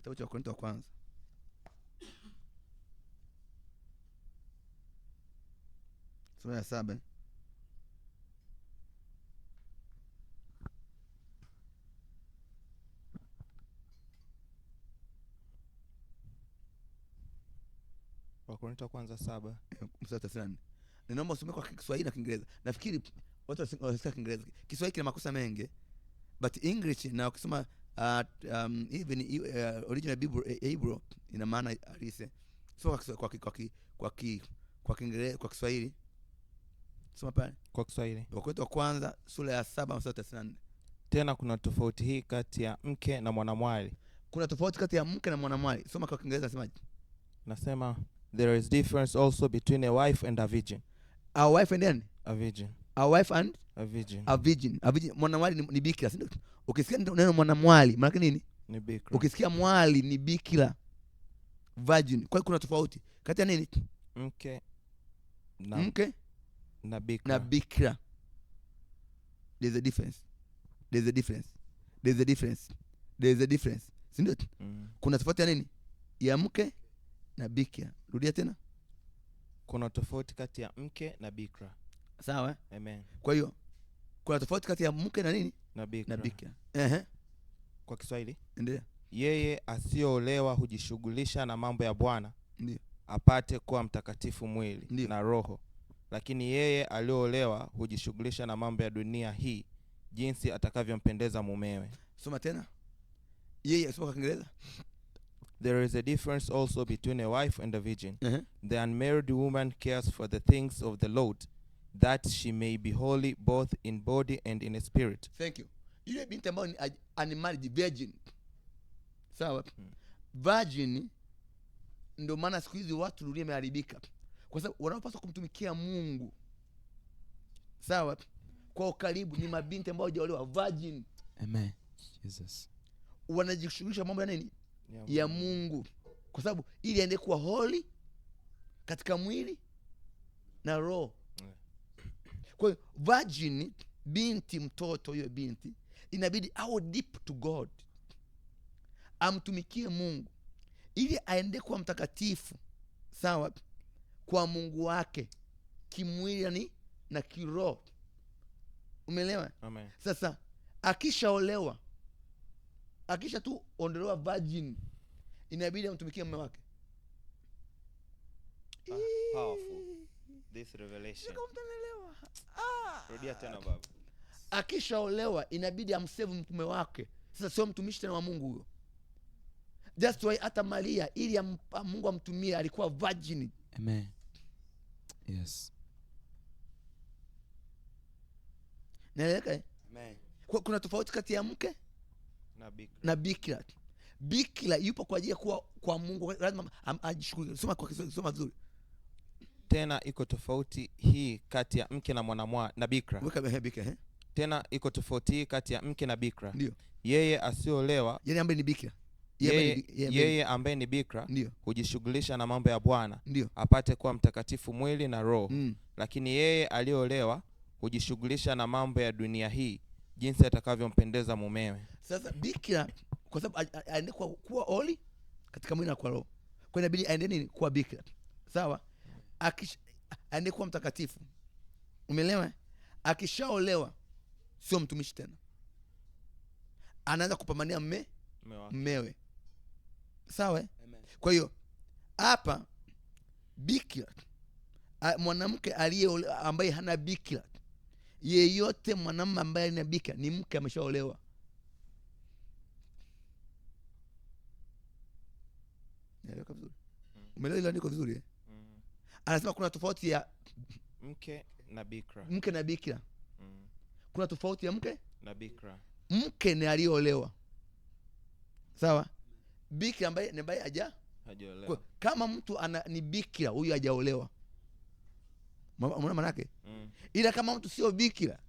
Kitabu cha Wakorintho wa kwanza. Sura ya 7. Wakorintho wa kwanza 7 mstari 34. Ninaomba usome kwa Kiswahili na Kiingereza. Nafikiri watu wanasikia Kiingereza. Kiswahili kina makosa mengi, but English na ukisoma even original Bible Hebrew ina maana halisi. Soma kwa Kiingereza, kwa Kiswahili. Soma pale kwa Kiswahili. Wakorintho wa kwanza sura ya 7 mstari 34. Tena kuna tofauti hii kati ya mke na mwanamwali. Kuna tofauti kati ya mke na mwanamwali. Soma kwa Kiingereza, nasemaje? Nasema there is difference also between a wife and a virgin. A wife and a virgin. A wife and a virgin. A virgin. A virgin. Mwanamwali ni bikira. Ukisikia neno mwanamwali maana nini? Ni bikira. Ukisikia mwali ni bikira. Virgin. Kwa hiyo kuna tofauti kati ya nini? Mke na bikira. Na bikira. There's a difference. There's a difference. There's a difference. There's a difference. Sindio? Kuna tofauti ya nini? Ya mke na bikira. Rudia tena. Kuna tofauti kati ya mke na bikira. Sawa? Amen. Kwa hiyo kuna tofauti kati ya mke na nini? Na bikira. Na bikira. Kwa Kiswahili? Endelea. Yeye asiyoolewa hujishughulisha na mambo ya Bwana, ndio, apate kuwa mtakatifu mwili Ndiyo. na roho. Lakini yeye aliyoolewa hujishughulisha na mambo ya dunia hii, jinsi atakavyompendeza mumewe. Soma tena. Yeye, soma kwa Kiingereza. There is a difference also between a wife and a virgin. The unmarried woman cares for the things of the Lord, that she may be holy both in body and in spirit. Thank you. Yule binti ambayo ni unmarried virgin. Sawa? Virgin ndio maana siku hizi watu dunia imeharibika. Kwa sababu wanapaswa kumtumikia Mungu. Sawa? Kwa ukaribu ni mabinti ambao hawajaolewa, virgin. Amen. Jesus. Wanajishughulisha mambo ya nini? Ya Mungu. Kwa sababu ili aende kuwa holy katika mwili na roho. Kwa hiyo virgin, binti, mtoto, hiyo binti inabidi awe deep to God, amtumikie Mungu ili aende kuwa mtakatifu, sawa, kwa Mungu wake kimwili na kiroho. Umeelewa? Amen. Sasa akishaolewa, akisha tu ondolewa virgin, inabidi amtumikie mume wake. Powerful this revelation. Rudia tena baba. Akishaolewa inabidi amsave mume wake. Sasa sio mtumishi tena wa Mungu huyo. Just why hata Maria ili Mungu amtumie alikuwa virgin. Amen. Yes. Naeleka? Amen. Kuna tofauti kati ya mke na bikira. Bikira yupo kwa ajili ya kuwa kwa Mungu, lazima ajishughulishe. Soma kwa Kiswahili, soma vizuri. Tena iko tofauti hii kati ya mke na mwanamwali na bikira. Weka bikira, Tena iko tofauti hii kati ya mke na bikira. Ndio. Yeye asiolewa, yeye ambaye ni bikira. Yeye ambaye ni bikira hujishughulisha na mambo ya Bwana, apate kuwa mtakatifu mwili na roho. Lakini yeye aliolewa hujishughulisha na mambo ya dunia hii, jinsi atakavyompendeza mumewe. Sasa bikira kwa sababu aende kuwa holy katika mwili na kwa roho, kwa inabidi aende nini? Kuwa bikira. Sawa? Aende kuwa mtakatifu. Umeelewa? Akishaolewa sio mtumishi tena, anaanza kupambania mmewe. Sawa? Kwa hiyo hapa bikira, mwanamke aliyeolewa ambaye hana bikira, yeyote mwanamume ambaye ana bikira ni mke ameshaolewa. Naeleweka vizuri? Umeelewa ile andiko vizuri? Anasema kuna tofauti ya mke na bikira. Mke na bikira. Kuna tofauti ya mke na bikira. Mke ni aliyeolewa. Sawa? Bikira ambaye hajaolewa. Kama mtu ni bikira, huyu hajaolewa. Unaona maana yake? Ila kama mtu sio bikira,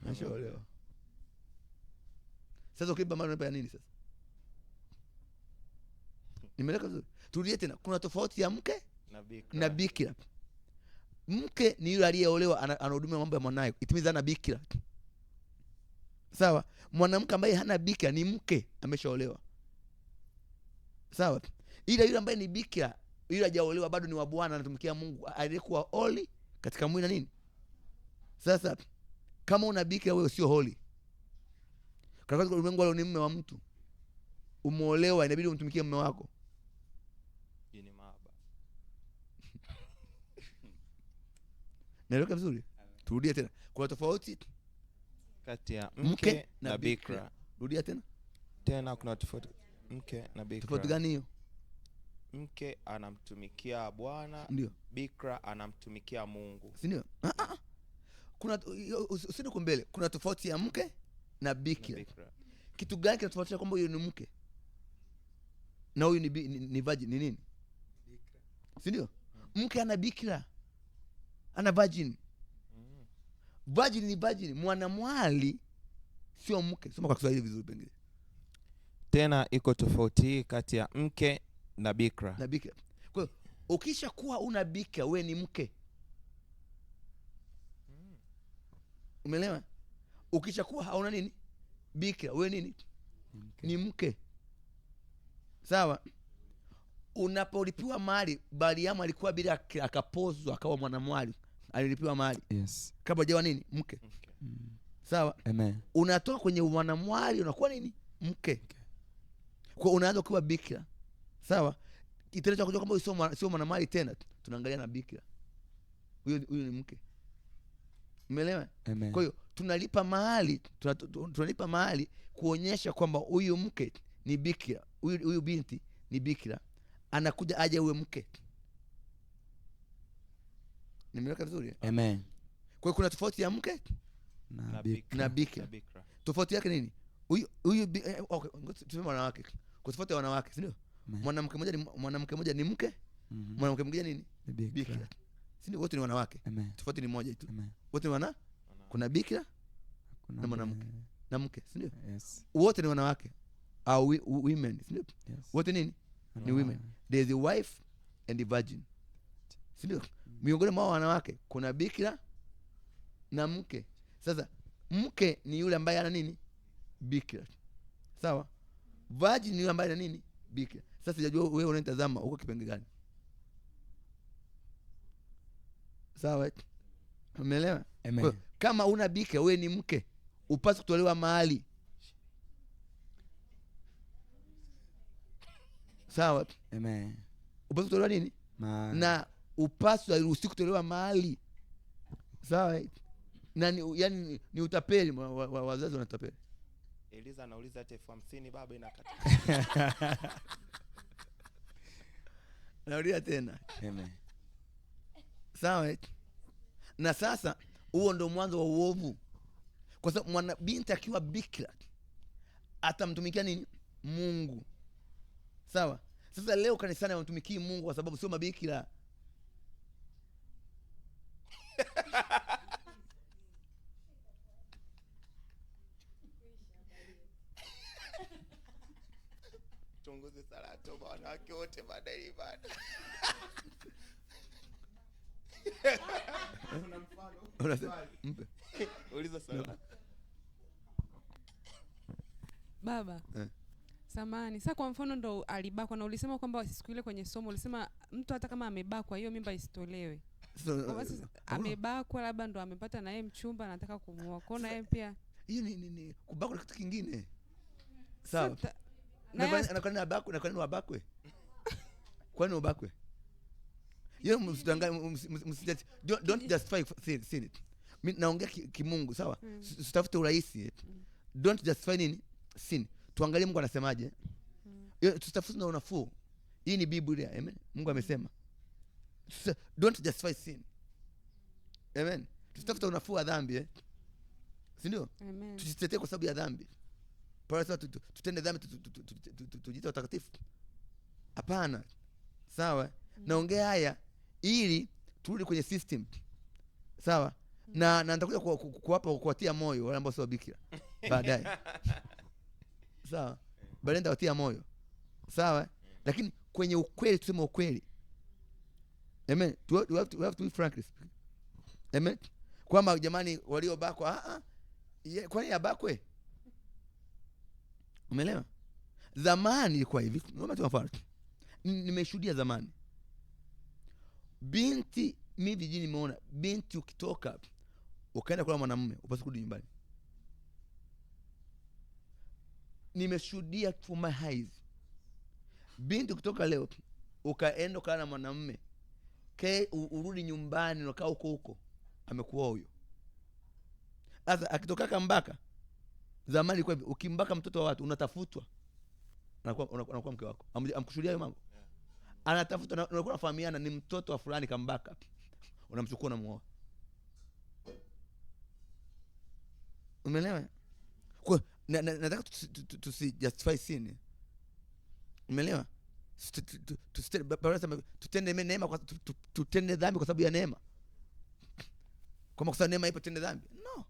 hashaolewa. Sasa ukiba maana unapata nini sasa? Nimeleka vizuri. Turudie tena. Kuna tofauti ya mke na bikira. Mke ni yule aliyeolewa, anahudumia mambo ya mwanae. Itimiza na bikira. Sawa? Mwanamke ambaye hana bikira ni mke ameshaolewa. Sawa? Ila yule ambaye ni bikira, yule hajaolewa bado ni wa Bwana, anatumikia Mungu aliyekuwa holy katika mwili na nini. Sasa kama una bikira, wewe sio holy. Katika ulimwengu wale ni mume wa mtu, umeolewa, inabidi umtumikie mume wako. Ni mahaba. Naeleweka vizuri? Turudie tena. Kuna tofauti kati ya mke na bikira. Rudia tena. Tena kuna tofauti mke na bikira. Tofauti gani hiyo? Mke anamtumikia Bwana, ndio. Bikira anamtumikia Mungu. Si ndio? Kuna usini kumbele. Kuna tofauti ya mke na bikira. Kitu gani kinatofautisha kwamba huyu ni mke na huyu ni virgin? Ni nini? Bikira. Si ndio? Mke ana bikira, ana virgin. Virgin ni virgin, mwanamwali sio mke. Soma kwa Kiswahili vizuri pengine. Tena iko tofauti hii kati ya mke na bikira. Na bikira. Kwa hiyo ukisha kuwa una bikira, wewe ni mke. Umeelewa? Ukisha kuwa hauna nini? Bikira, wewe nini? Ni mke. Sawa? Unapolipiwa mali, Mariamu alikuwa bila, akapozwa akawa mwanamwali, alilipiwa mali. Yes. Kabla hajawa nini? Mke. Sawa? Amen. Unatoka kwenye mwanamwali unakuwa nini? Mke. Kwa unaanza kuwa bikira. Sawa? Kitendo cha kujua kwamba sio mwanamwali tena, tunaangalia na bikira. Huyo ni mke. Umeelewa? Kwa hiyo tunalipa mahali kuonyesha kwamba huyu mke ni bikira, huyu binti ni bikira, anakuja aje uwe mke. Nimeleka vizuri? Amen. Kwa hiyo kuna tofauti ya mke na bikira. Tofauti yake nini? Huyu okay, tuseme wanawake. Kwa tofauti ya wanawake, si ndio? Mwanamke mmoja ni mke, mwanamke mwingine nini? Bikira. Si ndio? Wote ni wanawake. Tofauti ni moja tu. Wote ni kuna bikira na mwanamke na mke, si ndio? Yes. Wote ni wanawake au women, si ndio? Yes. Wote nini? Ni women. There is a wife and a virgin. Si ndio? Miongoni mwa wanawake kuna bikira na mke. Sasa mke ni yule ambaye ana nini? Bikira. Sawa? Virgin ni yule ambaye ana nini? Bikira. Sasa sijajua wewe unanitazama uko kipenge gani? Sawa? Umeelewa? Amen. Kama una bikira, wewe ni mke, upaswa kutolewa mahali. Sawa? Amen. Upaswa kutolewa nini? Na upaswa iruhusi kutolewa mahali. Sawa? Na yani ni utapeli, wazazi wanatapeli. Eliza anauliza hata 50 baba inakata. Narudia tena. Amen. Sawa? Na sasa huo ndo mwanzo wa uovu. Kwa sababu mwana binti akiwa bikira atamtumikia nini? Mungu. Sawa? Sasa leo kanisani wanamtumikii Mungu kwa sababu sio mabikira. Tunguze sala toba wanawake wote baada ya ibada. Una mfano? Mpe. Uliza sana. Baba. Samani. Sasa kwa mfano ndo alibakwa na ulisema kwamba siku ile kwenye somo ulisema mtu hata kama amebakwa hiyo mimba isitolewe. Amebakwa labda ndo amepata na yeye mchumba anataka kumuoa. Kwa na yeye pia hiyo ni kubakwa na kitu kingine. Sawa. Na kwa nini abakwe? Na kwa nini wabakwe? Kwa nini wabakwe? Don't justify sin. Mimi naongea kimungu, sawa? Usitafute urahisi. Don't justify nini? Sin. Tuangalie Mungu anasemaje. Tusitafute na unafuu. Hii ni Biblia, amen. Mungu amesema. Don't justify sin. Amen. Tusitafute unafuu wa dhambi, si ndio? Amen. Tusitetee kwa sababu ya dhambi. Para sasa tutende dhambi tujiite watakatifu. Hapana. Sawa? Naongea haya ili turudi kwenye system. Sawa? Na nitakuja kuwatia moyo wale ambao sio bikira baadaye. Sawa? Baadaye nitawatia moyo. Sawa? Lakini kwenye ukweli, tuseme ukweli. Amen. We have to be frankly speaking. Amen. Kwamba jamani waliobakwa, kwa nini abakwe? Umeelewa? Zamani ilikuwa hivi, nimeshuhudia zamani binti, mimi vijijini nimeona binti ukitoka ukaenda kwa mwanamume upaswa kurudi nyumbani. Nimeshuhudia to my eyes binti kutoka leo ukaenda kwa mwanamume urudi nyumbani unakaa huko amekuwa huyo. Sasa akitoka kambaka, zamani kwa hivi ukimbaka mtoto wa watu unatafutwa, anakuwa mke wako. Amkushuhudia hiyo mambo? Anatafutwa, unakuwa unafahamiana ni mtoto wa fulani kambaka, unamchukua unamuoa. Umeelewa? Kwa nataka justify sin. Umeelewa? Tutende neema kwa tutende dhambi kwa sababu ya neema. Kwa sababu neema ipo tende dhambi? No.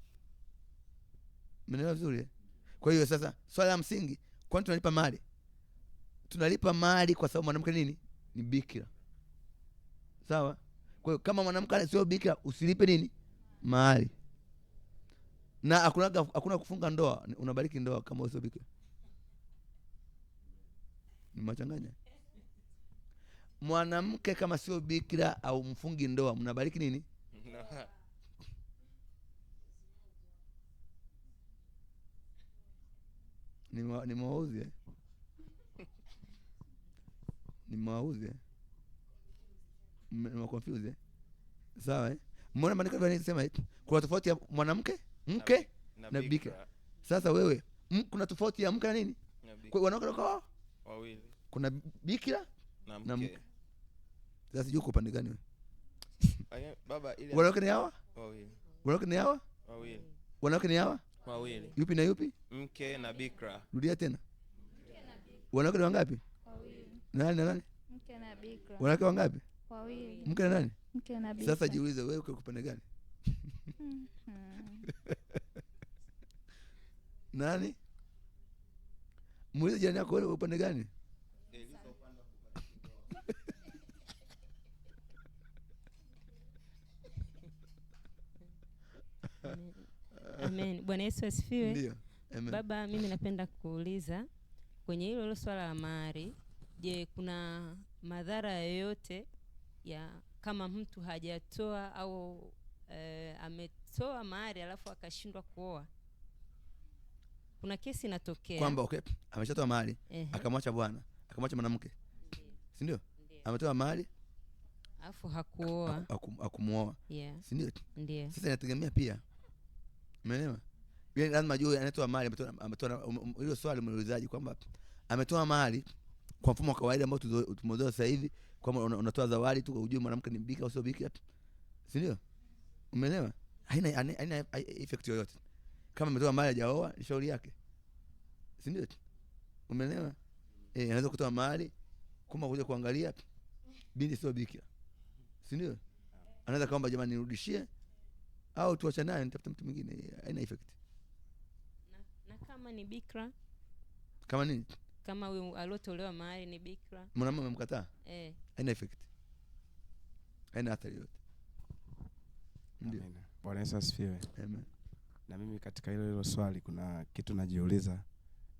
Umeelewa vizuri? Kwa hiyo sasa swala la msingi, kwani tunalipa mali? Tunalipa mali kwa sababu mwanamke nini? Ni bikira. Sawa? Kwa hiyo kama mwanamke sio bikira usilipe nini? Mali. Na hakuna kufunga ndoa, unabariki ndoa kama sio bikira. Ni machanganya. Mwanamke kama sio bikira au mfungi ndoa, mnabariki nini? Ni mauzi. Ni mauzi. Ni confuse. Sawa? Mbona maandiko yanasema kuna tofauti ya mwanamke, mke na bikira. Sasa wewe, kuna tofauti ya mke na nini? Kwa wanawake wawili. Kuna bikira na mke. Sasa sijui uko pande gani wewe? Baba ile wanawake ni hawa? Wawili. Wanawake ni hawa? Wawili. Wanawake ni hawa? Wawili. Yupi na yupi? Mke na bikira. Rudia tena. Wanawake ni wangapi? Wawili. Nani na nani? Mke na bikira. Wanawake wangapi? Wawili. Mke na nani? Mke na bikira. Sasa jiulize wewe uko pande gani? Nani? Muulize jirani yako wewe upande gani? Amen. Bwana Yesu asifiwe. Ndio. Amen. Baba, mimi napenda kuuliza kwenye hilo swala la mahari, je, kuna madhara yoyote ya kama mtu hajatoa au ametoa mahari alafu akashindwa kuoa? Kuna kesi inatokea kwamba ameshatoa mahari akamwacha bwana, akamwacha mwanamke, si ndio? Ametoa mahari alafu hakuoa, akumuoa, si ndio? Ndio. Sasa inategemea pia, umeelewa? Yaani lazima ajue anatoa mahari, ametoa hilo swali muulizaji kwamba ametoa mahari kwa mfumo wa kawaida ambao tumezoea sasa hivi, kwamba unatoa zawadi tu ujue mwanamke ni bikira au sio bikira, si ndio? Umeelewa? Haina effect yoyote. Kama ametoa mahari hajaoa ni shauri yake, si ndio? Umeelewa? Anaweza kutoa mahari kama kuja kuangalia binti sio bikira, si ndio? Anaweza kaomba jamani nirudishie au tuachane naye nitafuta mtu mwingine, haina effect. Na kama ni bikira, kama nini? Kama huyo alotolewa mahari ni bikira, mwanamume amemkataa, haina effect, haina athari yote. Ndio. Bwana Yesu asifiwe. Amen. Na mimi katika hilo swali kuna kitu najiuliza.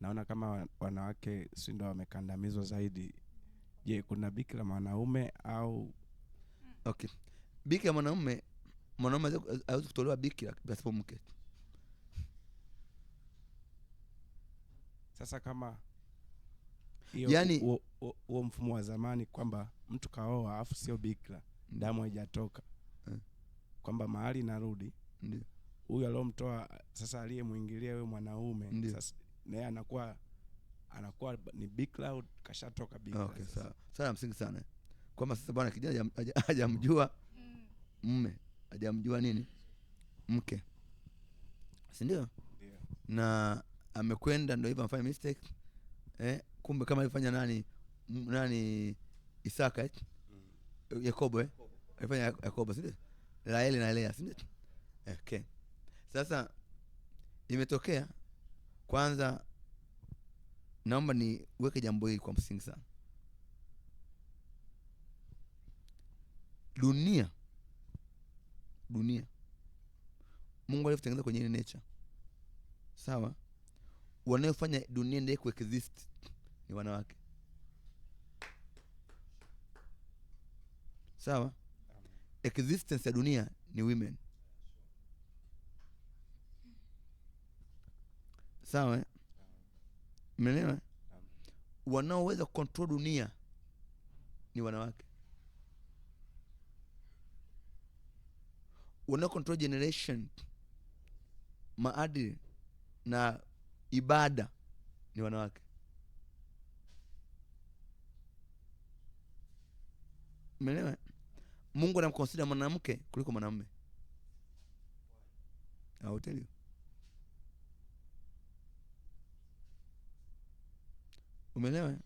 Naona kama wanawake si ndio wamekandamizwa zaidi. Je, kuna bikira mwanaume au bikira mwanaume hawezi kutolewa bikira pasipo mke. Sasa kama yaani huo mfumo wa zamani kwamba mtu kaoa afu sio bikira, damu haijatoka, kwamba mahali narudi, ndio huyu aliyomtoa sasa aliyemuingilia wewe mwanaume, sasa naye anakuwa ni bikira au kashatoka bikira. Sawa. Sana msingi sana. Kwamba sasa bwana kijana hajamjua mume, hajamjua nini? Mke. Si ndio? Ndio. Na amekwenda ndio hivyo amefanya mistake. Kumbe kama alifanya nani Isaka Yakobo alifanya Yakobo, si ndio? Raheli na Lea, si ndio? Okay. Sasa imetokea, kwanza naomba niweke jambo hili kwa msingi sana. Dunia Mungu alitengeneza kwenye nature. Sawa? Wanaofanya dunia ndio kuexist ni wanawake. Sawa? Existence ya dunia ni women. Sawa? Umeelewa? Wanaoweza control dunia ni wanawake. Wanao control generation, maadili na ibada ni wanawake. Umeelewa? Mungu anamconsider mwanamke kuliko mwanamume. I'll tell you. Umeelewa?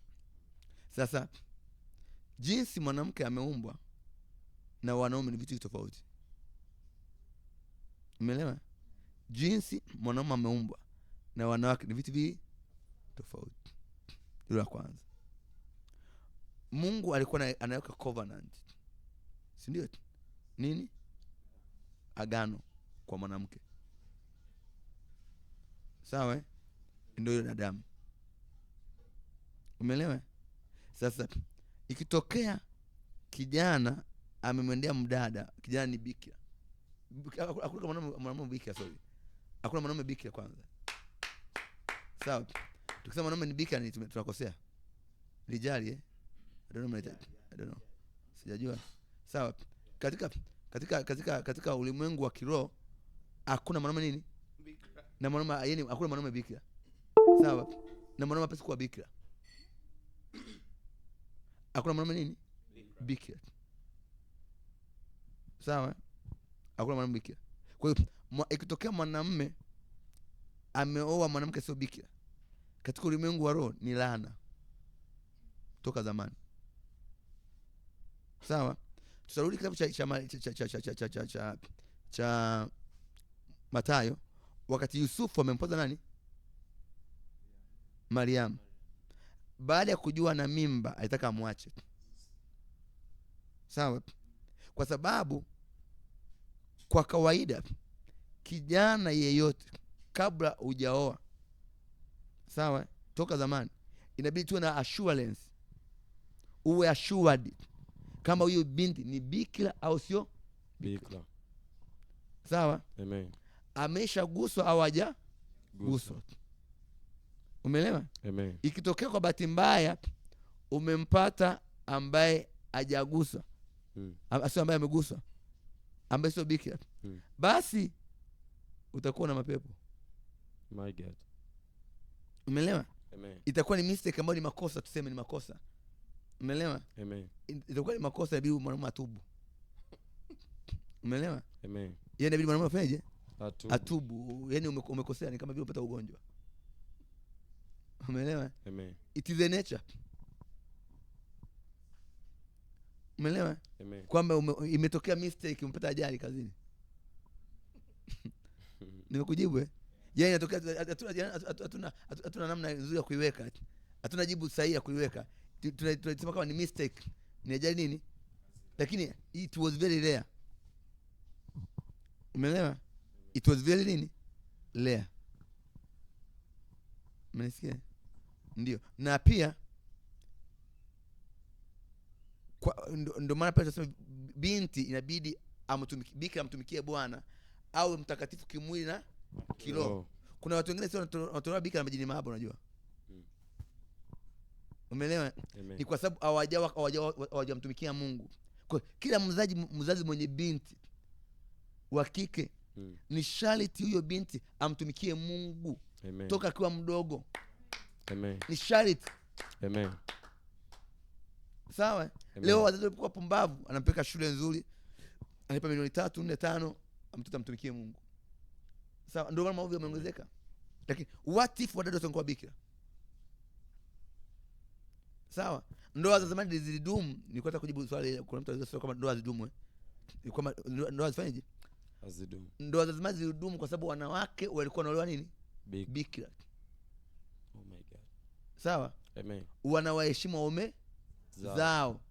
Sasa jinsi mwanamke ameumbwa na wanaume ni vitu tofauti. Umeelewa? Jinsi mwanamume ameumbwa na wanawake ni vitu tofauti. Hilo la kwanza. Mungu alikuwa anaweka covenant. Si ndio? Nini? Agano kwa mwanamke. Sawa? Ndio yule Adamu. Umeelewa? Sasa ikitokea kijana amemwendea mdada, kijana ni bikira. Hakuna mwanamume bikira, sorry. Hakuna mwanamume bikira kwanza. Sawa? Tukisema mwanamume ni bikira ni tunakosea. Lijali I don't know. Sijajua. Sawa? Katika ulimwengu wa kiroho hakuna mwanamume nini? Bikira. Na mwanamume yani hakuna mwanamume bikira. Sawa? Na mwanamume hapaswi kuwa bikira. Hakuna mwanamume nini? Bikira. Sawa? Hakuna mwanamume bikira. Kwa hiyo ikitokea mwanamume ameoa mwanamke sio bikira, katika ulimwengu wa roho ni laana toka zamani. Sawa? Tutarudi kitabu cha Mathayo, wakati Yusufu amempoza nani? Mariamu. Baada ya kujua na mimba alitaka amwache. Sawa? Kwa sababu kwa kawaida kijana yeyote kabla hujaoa, sawa, toka zamani inabidi tuwe na assurance, uwe assured kama huyo binti ni bikira au sio bikira. Sawa? Amen. Ameshaguswa au hajaguswa. Umeelewa? Amen. Ikitokea kwa bahati mbaya umempata ambaye hajaguswa, sio ambaye ameguswa, ambaye sio bikira, basi utakuwa na mapepo. My God. Umeelewa? Amen. Itakuwa ni mistake ambayo ni makosa, tuseme ni makosa. Umeelewa? Amen. Itakuwa ni makosa, inabidi mwanamume atubu. Umeelewa? Amen. Yeye inabidi mwanamume afanyeje? Atubu. Yaani umekosea, ni kama vile unapata ugonjwa. Umeelewa? Amen. It is the nature. Umeelewa? Amen. Kwamba imetokea mistake, umepata ajali kazini. Nimekujibu Yaani inatokea hatuna namna nzuri ya kuiweka. Hatuna jibu sahihi ya kuiweka. Tunasema kama ni mistake, ni ajali nini? Lakini it was very rare. Umeelewa? It was very nini? Rare. Mnasikia? Ndio. Na pia ndio maana pale tunasema binti inabidi bikira amtumikie Bwana au mtakatifu kimwili na kiroho. Kuna watu wengine sio wanatoa bikira na majini mahaba, unajua. Umeelewa? Ni kwa sababu hawajamtumikia Mungu. Kwa kila mzazi mwenye binti wa kike ni sharti huyo binti amtumikie Mungu. Amen. Toka akiwa mdogo. Amen. Ni sharti. Amen. Sawa? Leo wazazi walikuwa pumbavu, anampeleka shule nzuri, analipa milioni 3, 4, 5, mtoto amtumikie Mungu. Sawa? Ndio maana maovu yameongezeka. Lakini what if wadada watakuwa bikira? Sawa? Ndoa za zamani zilidumu. Nilikuwa nataka kujibu swali, kuna mtu alizosema kama ndoa zidumu. Kama ndoa zifanyaje? Azidumu. Ndoa za zamani zilidumu kwa sababu wanawake walikuwa wanaolewa nini? Bikira. Oh my God. Sawa? Amen. Wanawaheshimu waume zao.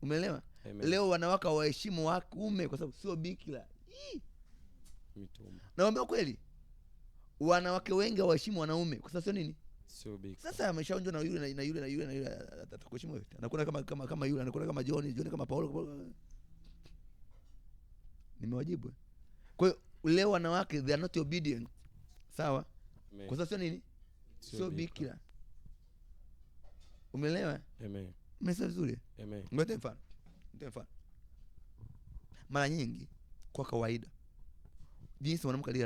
Umeelewa? Leo wanawake waheshimu waume kwa sababu sio bikira. Naomba kweli. Wanawake wengi waheshimu wanaume kwa sababu sio nini? Sio bikira. Sasa ameshaonjwa na yule atakuheshimu wewe. Anakuwa kama yule, anakuwa kama John kama Paulo. Nimewajibu. Kwa hiyo leo wanawake they are not obedient. Sawa? Kwa sababu sio nini? Sio bikira. Umeelewa? Amen. Umesikia vizuri? Amen. Ngoja mfano. Mara nyingi kwa kawaida jinsi mwanamke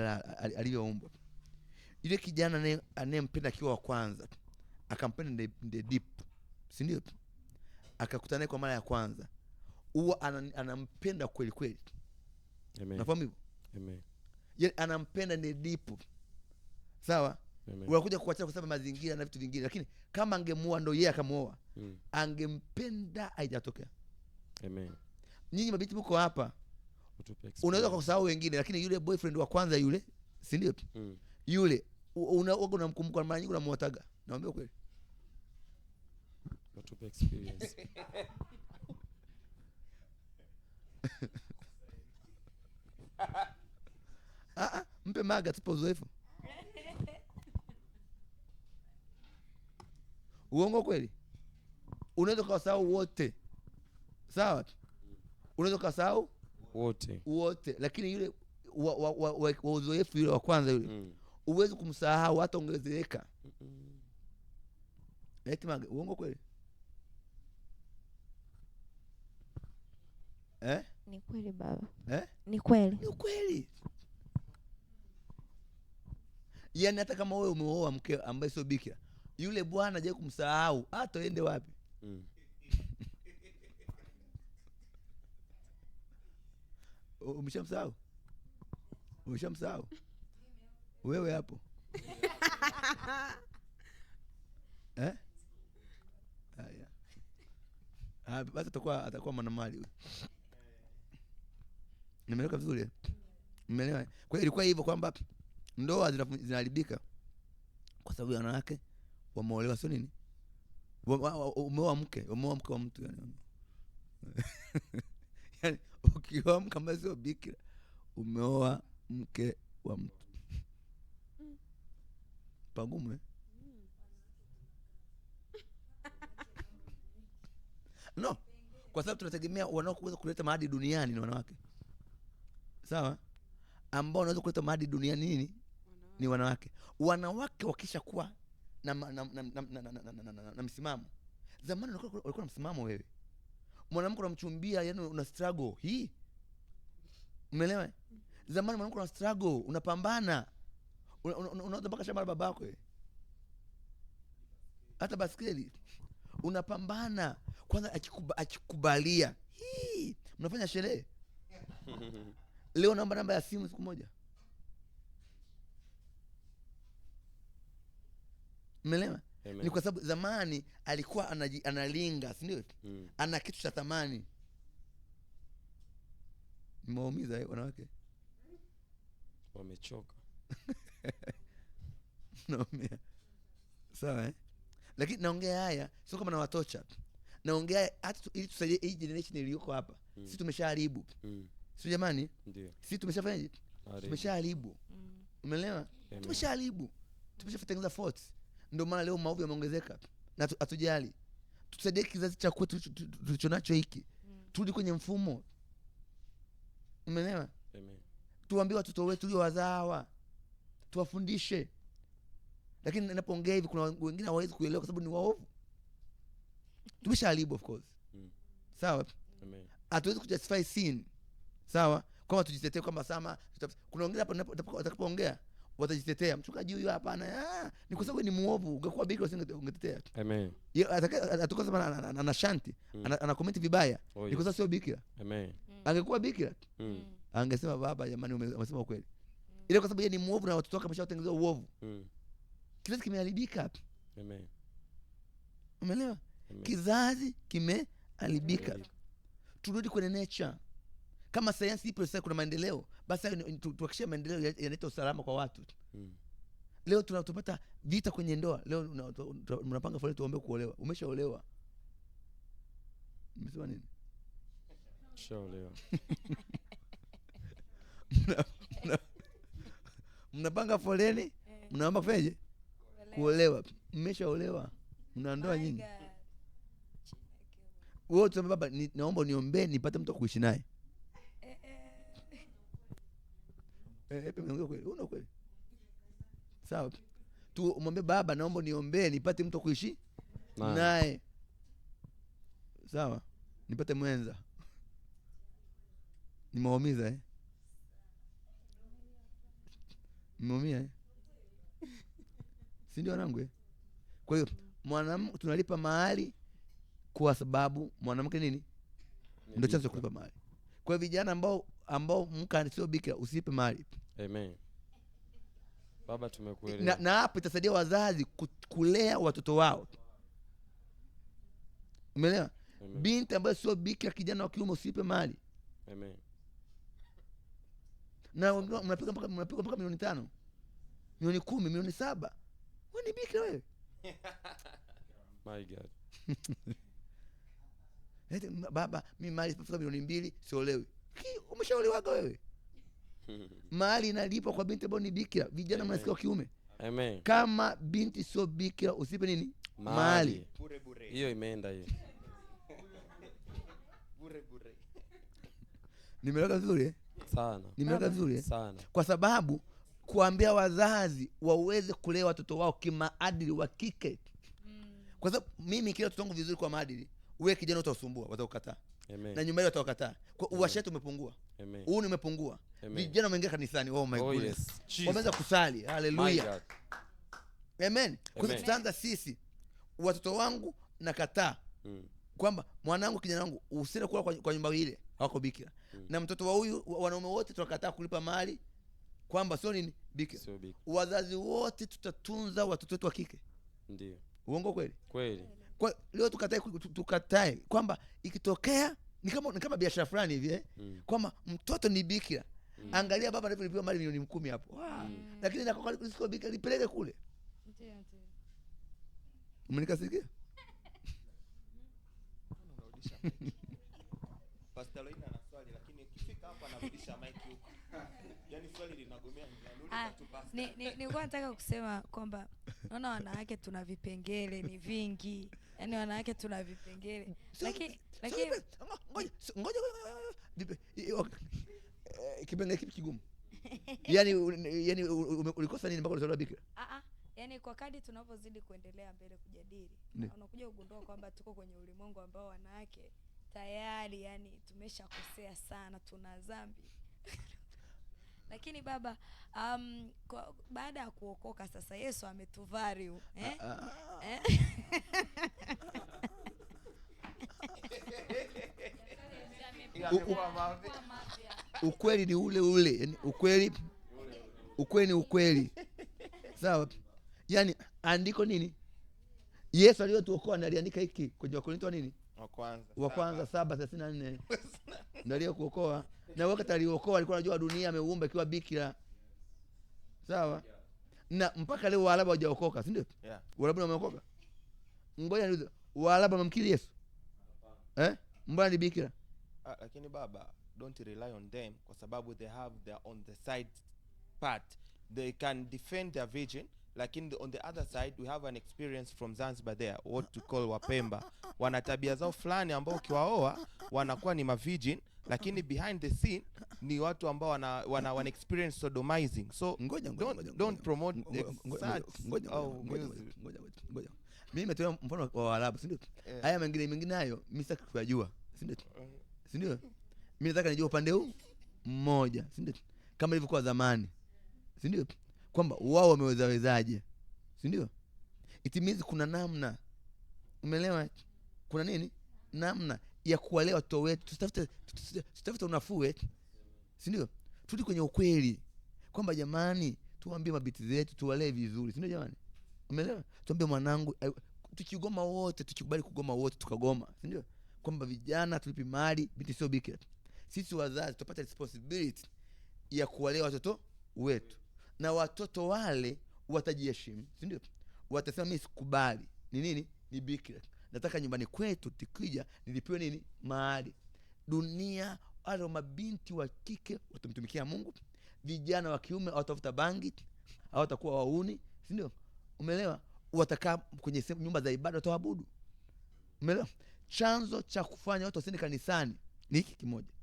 alivyoumbwa, yule kijana anayempenda akiwa wa kwanza akampenda the deep, si ndio? Akakutana naye kwa mara ya kwanza, huwa anampenda kweli kweli. Amen. Unafahamu hivyo? Amen. Yeye anampenda the deep. Sawa? Unakuja kuacha kwa sababu mazingira na vitu vingine, lakini kama angemuoa ndio yeye akamuoa, angempenda haijatokea. Amen. Nyinyi mabiti mko hapa, unaweza kusahau wengine, lakini yule boyfriend wa kwanza yule, si ndio? Yule unamkumbuka mara nyingi, unamuotaga. Naambia kweli. Utupe experience. Mpe maga tupo uzoefu. Uongo kweli? Unaweza kusahau wote. Sawa? Unaweza kusahau wote, lakini yule wa uzoefu yule wa kwanza yule, uweze kumsahau hata ongezeka. Eti maga, uongo kweli? Ni kweli baba. Ni kweli. Yaani hata kama wewe umeoa mke ambaye sio bikira, yule bwana hajawahi kumsahau hata ende wapi. Umeshamsahau wewe hapo? Basi atakuwa mwanamali huyo. Nimeeleka vizuri? Umeelewa? Kwa hiyo ilikuwa hivyo kwamba ndoa zinaharibika kwa sababu ya wanawake wameolewa, sio nini? Umeoa mke wa mtu yani. Yaani ukioa mke ambaye sio bikira, umeoa mke wa mtu. Pagumu. No, kwa sababu tunategemea wanaoweza kuleta maadili duniani ni wanawake. Sawa? Ambao wanaweza kuleta maadili duniani nini? Ni wanawake. Wanawake wakisha kuwa na msimamo. Zamani walikuwa na msimamo wewe. Mwanamke unamchumbia, yani una struggle hii. Umeelewa? Zamani mwanamke una struggle, unapambana. Unaanza mpaka shamba la babako wewe. Hata baskeli unapambana. Kwanza akikubalia. Hii, mnafanya sherehe. Leo naomba namba ya simu siku moja. Umeelewa? Ni kwa sababu zamani alikuwa analinga, si ndio? Ana kitu cha thamani. Mmeumiza wanawake. Wamechoka. Naumia. Sawa Lakini naongea haya sio kama na watocha. Naongea hata ili tusaidie hii generation iliyoko hapa. Sisi tumeshaharibu. Sio jamani? Ndio. Sisi tumeshafanya tumeshaharibu. Umeelewa? Tumeshaharibu. Tumeshatengeneza faults. Ndio maana leo maovu yameongezeka. Na hatujali. Tusaidie kizazi cha kwetu tulichonacho hiki. Turudi kwenye mfumo. Umeelewa? Amen. Tuambie watoto wetu tuliowazawa. Tuwafundishe. Lakini ninapoongea hivi kuna wengine hawawezi kuelewa kwa sababu ni waovu. Tumeshaharibu of course. Sawa? Amen. Hatuwezi kujustify sin. Sawa? Kama tujitetee kwamba sama kuna wengine hapo watakapoongea watajitetea. Mchungaji huyu hapana. Ni kwa sababu ni muovu. Ungekuwa bikira usingetetea. Amen. Atakuwa sema ana shanti, ana comment vibaya. Ni kwa sababu sio bikira. Amen. Angekuwa bikira. Angesema baba jamani umesema ukweli. Ile kwa sababu yeye ni muovu na watoto wake wameshatengenezwa uovu. Kizazi kimeharibika. Amen. Umeelewa? Kizazi kimeharibika. Turudi kwenye nature. Kama sayansi ipo sasa kuna maendeleo, basi tuhakikishe maendeleo yanaleta usalama kwa watu. Leo tunapata vita kwenye ndoa. Leo mnapanga foleni tuombe kuolewa. Umeshaolewa. Umesema nini? Shaolewa. Mnapanga foleni, mnaomba kufanyaje? Kuolewa. mmeshaolewa, mna ndoa nyingi. Wewe tu baba, naomba niombee nipate mtu kuishi naye. Una kweli? Sawa. Tu umwambie baba, naomba niombee nipate mtu kuishi naye. Sawa? Nipate mwenza. Nimeumiza Nimeumia si ndio wanangu Kwa hiyo mwanamke tunalipa mahali kwa sababu mwanamke nini? Ndio chanzo kulipa mahali. Kwa hiyo vijana ambao mka sio bikira usipe mahali. Amen. Baba tumekuelewa. Na hapo itasaidia wazazi kulea watoto wao. Umeelewa? Binti ambaye sio bikira, kijana wa kiume usipe mahali. Amen. Na mnapiga mpaka milioni 5, milioni 10, milioni 7. Wewe ni bikira wewe. My God. Baba, mimi mali sifika milioni 2 siolewi. Umeshaolewaga wewe? Mali inalipwa kwa binti ambayo ni bikira. Vijana mnasikia wa kiume. Amen. Kama binti sio bikira usipe nini? Mali. Bure. Hiyo imeenda hiyo. Bure. Nimeleka vizuri Sana. Nimeleka vizuri Sana. Kwa sababu kuambia wazazi waweze kulea watoto wao kimaadili wa kike. Kwa sababu mimi kile watoto wangu vizuri kwa maadili, wewe kijana utasumbua, watakataa. Amen. Na nyumbani watakataa. Kwa uashetu umepungua. Amen. Huu umepungua. Vijana wameingia kanisani. Oh my goodness. Yes. Wameanza kusali. Hallelujah. Amen. Kwa hiyo tutaanza sisi. Watoto wangu nakataa. Kwamba mwanangu, kijana wangu usiende kula kwa nyumba ile hawako bikira. Na mtoto wa huyu, wanaume wote tunakataa kulipa mali kwamba sio nini? Bikira. Wazazi wote tutatunza watoto wetu wa kike. Ndio. Uongo kweli? Kweli. Kwa leo tukatae kwamba ikitokea ni kama biashara fulani hivi kwamba mtoto ni bikira. Angalia baba alivyolipiwa mali milioni 10 hapo. Lakini na kwa sio bikira lipeleke kule. Ndio. Umenikasikia? Pastor Loina ana swali lakini ukifika hapa anarudisha mic huko. Yaani swali linagomea linarudi tu pastor. Nilikuwa nataka kusema kwamba naona wanawake tuna vipengele ni vingi. Yaani wanawake tuna vipengele. Lakini ngoja kipengele kipi kigumu? Yaani ulikosa nini mpaka ulitolewa bikira? Yaani kwa kadri tunapozidi kuendelea mbele kujadili, unakuja kugundua kwamba tuko kwenye ulimwengu ambao wanawake tayari yani tumeshakosea sana, tuna dhambi. Lakini baba, baada ya kuokoka sasa Yesu ametuvariu, Ukweli ni ule. Yani ukweli ni ukweli. Sawa? Yani andiko nini? Yesu aliyotuokoa na aliandika hiki kwenye Wakorintho nini? Wa kwanza 7:34. Ndio aliyokuokoa. Na wakati aliokoa alikuwa anajua dunia ameumba ikiwa bikira. Sawa? Na mpaka leo Waarabu hawajaokoka, si ndio? Waarabu wameokoka. Ngoja niulize, Waarabu wamemkiri Yesu? Mbona ni bikira? Lakini baba, don't rely on them kwa sababu they have their on the side part. They can defend their virgin. Lakini on the other side we have an experience from Zanzibar there, what to call Wapemba. Wana tabia zao fulani ambao ukiwaoa wanakuwa ni mavirgin, lakini behind the scene ni watu ambao wana experience sodomizing. So don't promote ngoja. Mimi nimetoa mfano wa Waarabu, si ndio? Haya mengine hayo mimi sitaki kujua, si ndio? Si ndio? Mimi nataka nijue upande huu mmoja, si ndio? Kama ilivyokuwa zamani, si ndio? Kwamba wao wamewezaje, si ndio? Itimizi kuna namna, umeelewa? Kuna nini? Namna ya kuwalea watoto wetu. Tutafute unafuu wetu, si ndio? Turudi kwenye ukweli kwamba jamani, tuambie mabiti zetu tuwalee vizuri, si ndio jamani? Umeelewa? Tuambie mwanangu, tukigoma wote, tukikubali kugoma wote tukagoma, si ndio? Kwamba vijana tulipi mali, binti sio bikira. Sisi wazazi tupata responsibility ya kuwalea watoto wetu. Na watoto wale watajiheshimu, si ndio? Watasema mimi sikubali ni nini? Ni bikira. Nataka nyumbani kwetu tikija nilipiwe nini? Mahali. Dunia wale mabinti wa kike watamtumikia Mungu. Vijana wa kiume hawatafuta bangi, hawatakuwa wauni, si ndio? Umeelewa? watakaa kwenye nyumba za ibada wataabudu. Umeelewa? Chanzo cha kufanya watu wasiende kanisani ni hiki kimoja.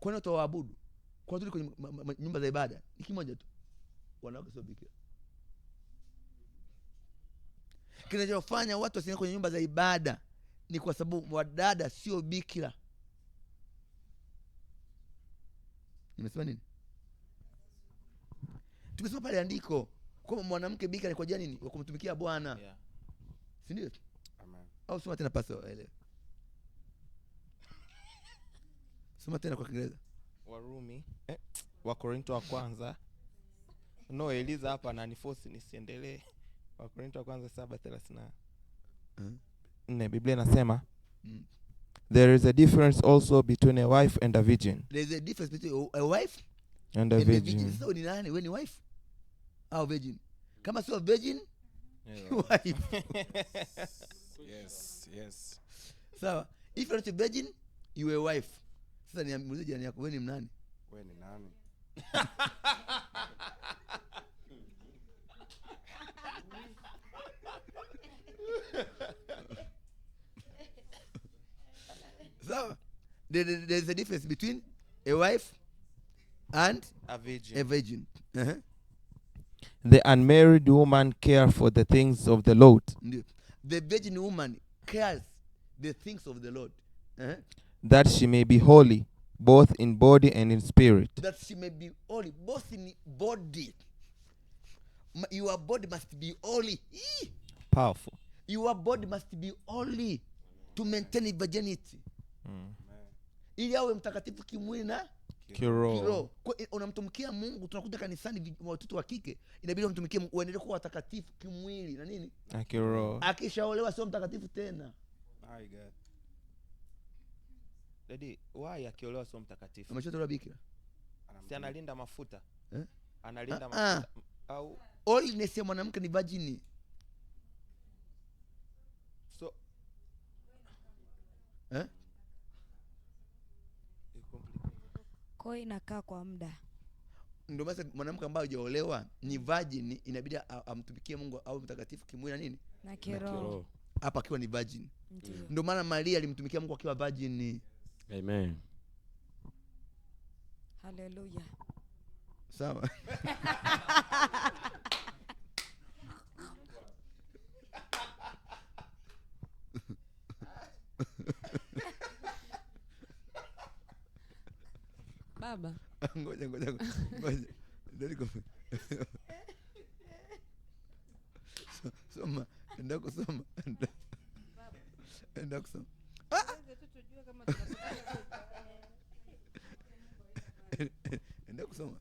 Kwa nini wataabudu? Kwa nini kwenye nyumba za ibada? Ni kimoja tu. Wanawake sio bikira. Kinachofanya watu wasiende kwenye nyumba za ibada ni kwa sababu wadada sio bikira. Nimesema nini? Tumesema pale andiko kwamba mwanamke bikira ni kwa ajili nini? Wa kumtumikia Bwana. Yeah. Si ndio? Amen. Au soma tena pastor elewa. Soma tena kwa Kiingereza. Warumi Wakorintho wa kwanza. No, Eliza hapa ananiforce nisiendelee. Wakorintho wa kwanza 7:30. Biblia inasema there is a difference also between a wife and a virgin. There is a difference between a wife and a virgin. Sasa ni nani? Wewe ni wife au virgin? Kama sio virgin, wife. Yes. Sawa. If you're not a virgin, you are a wife. Sasa niamuulize jirani yako, wewe ni nani? Wewe ni nani? So there's a difference between a wife and a virgin. A virgin. Uh-huh. The unmarried woman cares for the things of the Lord. The virgin woman cares the things of the Lord. Uh-huh. That she may be holy, both in body and in spirit. That she may be holy, both in body. Your body must be holy. Powerful. Your body must be holy to maintain virginity. Ili awe mtakatifu kimwili na kiroho. Kwa unamtumikia Mungu, tunakuja kanisani watoto wa kike, inabidi umtumikie uendelee kuwa watakatifu kimwili na nini? Na kiroho. Akishaolewa sio mtakatifu tena. My God. Daddy, why akiolewa sio mtakatifu? Ameshotolewa bikira. Si analinda mafuta. Eh? Analinda mafuta au holiness ya mwanamke ni virgin. So kwa inakaa kwa muda. Ndio basi mwanamke ambaye hajaolewa ni virgin, inabidi amtumikie Mungu au mtakatifu kimwili na nini? Na kiroho. Hapa akiwa ni virgin. Ndio maana Maria alimtumikia Mungu akiwa virgin. Amen. Hallelujah. Sawa. Baba. Ngoja. Ndio soma. Enda kusoma. Enda kusoma. Enda kusoma.